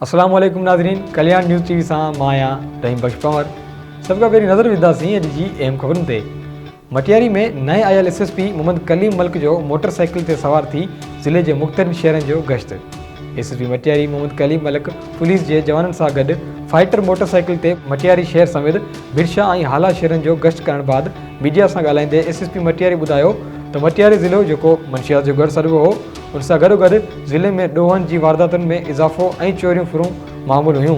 अस्सलाम वालेकुम नाज़रीन, कल्याण न्यूज़ टीवी सां माया रहीम बख्श पंवर। सबका पहिरीं नज़र विधासीं अॼु जी अहम ख़बरुनि ते। मटियारी में नए आयल SSP मोहम्मद कलीम मल्क जो मोटरसाइकिल ते सवार थी ज़िले जे मुख़्तलिफ़ शहरनि जो गश्त। SSP मटियारी मोहम्मद कलीम मल्क पुलिस जे जवाननि सां गॾु फाइटर मोटरसाइकिल ते मटियारी शहर समेत बिरशा ऐं हाला शहरनि जो गश्त करण बाद मीडिया सां ॻाल्हाईंदे SSP मटियारी ॿुधायो त मटियारी ज़िलो जेको मंशियात जो गढ़ सर्गो हो, उन सां गॾोगॾु ज़िले में ॾोहनि जी वारदातुनि में इज़ाफ़ो ऐं चोरियूं फुरूं मामूल हुयूं।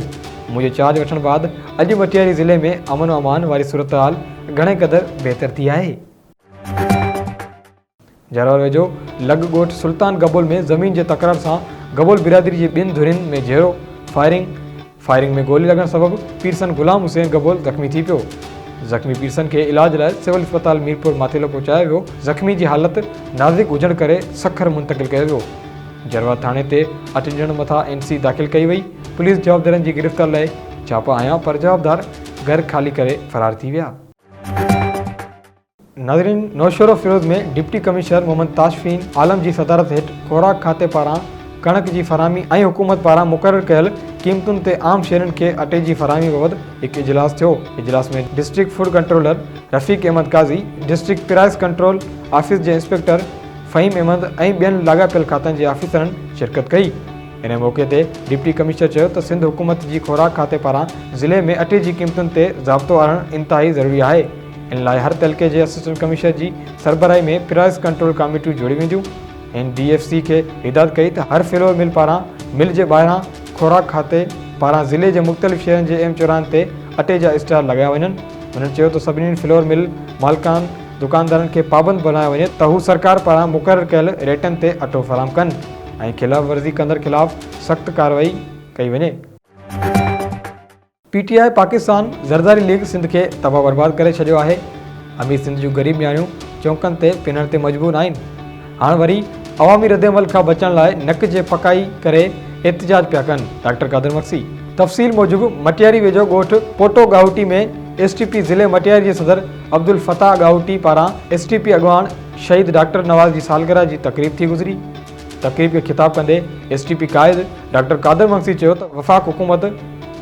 मुंहिंजो चार्ज वठण बाद अॼु मटियारी ज़िले में अमन अमान वारी सूरत हाल घणे क़दुरु बहितर थी आहे। जरवार वेझो लॻ ॻोठ सुल्तान गबोल में ज़मीन जे तकरार सां गबोल बिरादरी जी ॿिनि धुरियुनि में जहिड़ो फायरिंग में गोली लॻण सबबि पीरसन गुलाम हुसैन गबोल ज़ख़्मी थी पियो। ज़ख़्मी पीरसन खे इलाज लाइ सिविल अस्पताल मीरपुर माथेलो पहुचायो वियो। ज़ख़्मी जी हालत नाज़ुक हुजण करे सखर मुंतक़िल कयो वियो। जरवार थाणे ते 8 ॼणनि मथां NC दाख़िल कई वई। पुलिस जवाबदारनि जी गिरफ़्तार लाइ छापा आया, पर जवाबदार घर खाली करे फरार थी विया। नाज़रीन, नौशहरो फिरोज़ में डिप्टी कमिश्नर मोहम्मद ताशफीन आलम जी सदारत हेठि ख़ुराक खाते पारां कणक जी फराहमी ऐं हुकूमत पारां मुक़ररु कयल क़ीमतुनि ते आम शहरनि खे अटे जी फराहमी बाबति हिकु इजलास थियो। इजलास में डिस्ट्रिक्ट फूड कंट्रोलर रफ़ीक अहमद काज़ी, डिस्ट्रिक्ट प्राइस कंट्रोल ऑफिस जे इंस्पेक्टर फ़हीम अहमद ऐं ॿियनि लाॻापियल खातनि जे ऑफिसरनि शिरकत कई। इन मौक़े ते डिप्टी कमिश्नर चयो त सिंध हुकूमत जी ख़ुराक खाते पारां ज़िले में अटे जी क़ीमतुनि ते ज़ाब्तो आणणु इंतिहाई ज़रूरी आहे। इन लाइ हर तइलके जे असिस्टेंट कमिश्नर जी सरबराही में प्राइस कंट्रोल कमेटियूं जोड़ी वेंदियूं। NDFC खे हिदायत कई त हर फ्लोर मिल पारां मिल जे ॿाहिरां ख़ुराक खाते पारां ज़िले जे मुख़्तलिफ़ शहरनि जे अहम चौराहनि ते अटे जा स्टाल लॻाया वञनि। हुननि चयो त सभिनी फ्लोर मिल मालिकान दुकानदारनि खे पाबंद बनायो वञे त हू सरकार पारां मुक़ररु कयल रेटनि ते अटो फ़राहम कनि ऐं ख़िलाफ़ वर्ज़ी कंदड़ ख़िलाफ़ सख़्त कार्रवाई कई वञे। PTI पाकिस्तान ज़रदारी लीग सिंध खे तबाह बर्बाद करे छॾियो आहे। अमीर सिंध जूं ग़रीब न्याणियूं चौंकनि ते पिनण ते मजबूर आहिनि। हाणे वरी अवामी रद्दमल खां बचण लाइ नक जे पकाई करे एहतिजाज पिया कनि। डॉक्टर कादर मक्सी तफ़सील मूजिबि मटियारी वेझो ॻोठ पोटो गाहूटी में STP ज़िले मटियारी जे सदर अब्दुल फताह गाहूटी पारां STP अॻवान शहीद डॉक्टर नवाज़ जी सालगिरह जी तक़रीब थी गुज़री। तक़रीब खे ख़िताब कंदे STP क़ाइद डॉक्टर कादर मक्सी चयो त वफ़ाक़ हुकूमत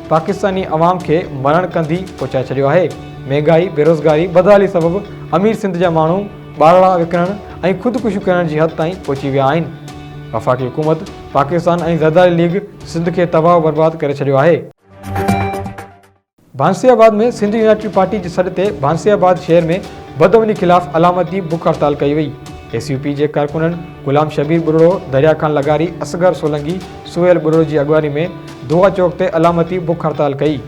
पाकिस्तानी अवाम खे मरण कंदी पहुचाए छॾियो आहे। महांगाई, बेरोज़गारी, बदहाली सबबि अमीर सिंध जा माण्हू ॿारड़ा विकिणण ऐं ख़ुदकुशी करण जी हद ताईं पहुची विया आहिनि। वफ़ाक़ी हुकूमत पाकिस्तान ऐं ज़रदारी लीग सिंध खे तबाह बर्बाद करे छॾियो आहे। भांसियाबाद में सिंध यूनाइटेड पार्टी जे सॾ ते भांसियाबाद शहर में बदअमनी ख़िलाफ़ अलामती बुख हड़ताल कई वई। SUP जे कारकुननि गुलाम शबीर बुरड़ो, दरिया खान लगारी, असगर सोलंगी, सुहेल बुरड़ो जी अॻवानी में दोहा चौक ते अलामती बुख हड़ताल कई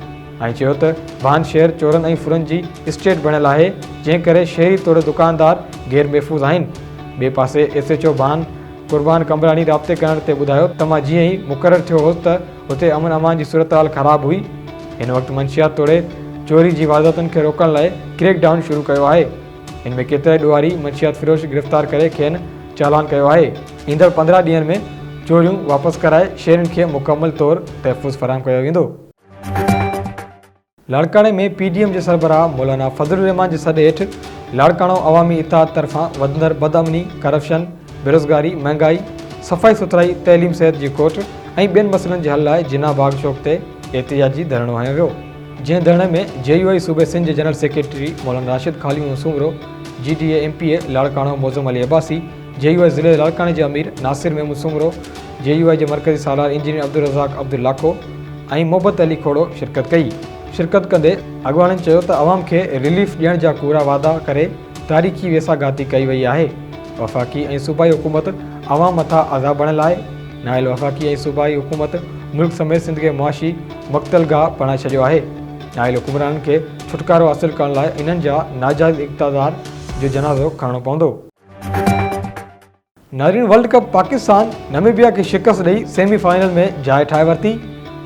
ऐं चयो त भान शहर चोरनि ऐं फुरनि जी स्टेट बणियल आहे, जंहिं करे शहरी तौरु दुकानदार गैर महफ़ूज़ आहिनि। ॿिए पासे SHO भान कुर्बान कमरानी राब्ते करण ते ॿुधायो त मां जीअं ई मुक़ररु थियो हुउसि त हुते अमन अमान जी सूरत हाल ख़राबु हुई। हिन वक़्तु मंशियात तोड़े चोरी जी वारदातुनि खे रोकण लाइ क्रैक डाउन शुरू कयो आहे। हिन में केतिरा ॾोहारी मंशियात फ़िरोश गिरफ़्तार करे खेनि चालान कयो आहे। ईंदड़ 15 ॾींहनि में चोरियूं वापसि कराए शहरनि खे मुकमल तौरु तहफ़ुज़ फ़राहम कयो वेंदो। लाड़काणे में PDM जे सरबराह मौलाना फज़लुर रहमान जे सॾ हेठि लाड़काणो अवामी इत्तेहाद तरफ़ां वधंदड़ बदअमनी, करप्शन, बेरोज़गारी, महांगाई, सफ़ाई सुथराई, तइलीम, सिहत जी खोट ऐं ॿियनि मसइलनि जे हल लाइ जिना बाग चौक ते एहतिजाजी धरणो हयो वियो। जंहिं धरणे में JUI सूबे सिंध जे जनरल सेक्रेटरी मौलाना Rashid खालिम मसूमरो, GDA MPA Larkana मौज़ूम Ali Abbasi, JUI ज़िले लाड़काणे जे अमीर नासिर महमूद सूमरो, JUI जे मरकज़ी सालार इंजीनियर अब्दुल रज़ाक अब्दुल लाखो ऐं मोहब्बत अली खोड़ो शिरकत कई। शिरकत कंदे अॻवाननि चयो त अवाम खे रिलीफ ॾियण जा पूरा वादा करे तारीख़ी वेसागाती कई वई आहे। वफ़ाक़ी ऐं सूबाई हुकूमत अवाम मथां अज़ाब बणियल आहे। नाइल वफ़ाक़ी ऐं सूबाई हुकूमत मुल्क समेत सिंध खे मुआशी मक़्तलगाह बणाए छॾियो आहे। नाइल हुकुमराननि खे छुटकारो हासिलु करण लाइ इन्हनि जा नाजाइज़ इक़्तिदार जो जनाज़ो खणणो पवंदो। नाज़रीन, वर्ल्ड कप पाकिस्तान नामीबिया खे शिकस्त ॾेई सेमीफाइनल में जाइ ठाहे वरिती।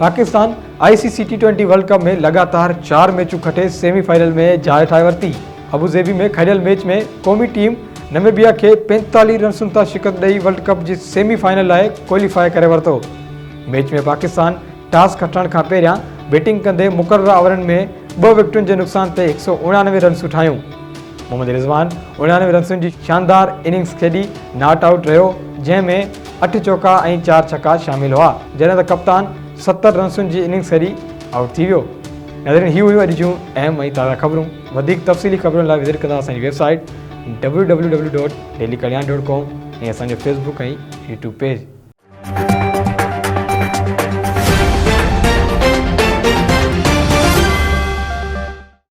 पाकिस्तान ICC T20 वर्ल्ड कप में लगातार 4 मैचूं खटे सेमीफाइनल में जाइ ठाहे वरिती। अबूज़ेबी में खटियल मैच में क़ौमी टीम नामीबिया खे 45 रन्सुनि तां शिकस्त ॾेई वर्ल्ड कप जी सेमीफाइनल लाइ क्वालीफाई करे वरितो। मैच में पाकिस्तान टॉस खटण खां पहिरियां बैटिंग कंदे मुक़ररु ओवरनि में 2 विकेटुनि जे नुक़सान ते 189 रन्सूं ठाहियूं। मोहम्मद रिज़वान 99 रन्सुनि जी शानदार इनिंग्स खेॾी नॉट आउट रहियो, जंहिं में 8 चौका ऐं 4 छक्का शामिल हुआ, जॾहिं त कप्तान 70 रन्सुनि जी इनिंग्स हरी आउट थी वियो। नाज़रीन, ही हुयूं अॼु जूं अहम ऐं ताज़ा ख़बरूं। वधीक तफ़सीली ख़बरुनि लाइ विज़िट कंदा असांजी वेबसाइट www.dailykalyan.com ऐं असांजो फेसबुक ऐं यूट्यूब पेज।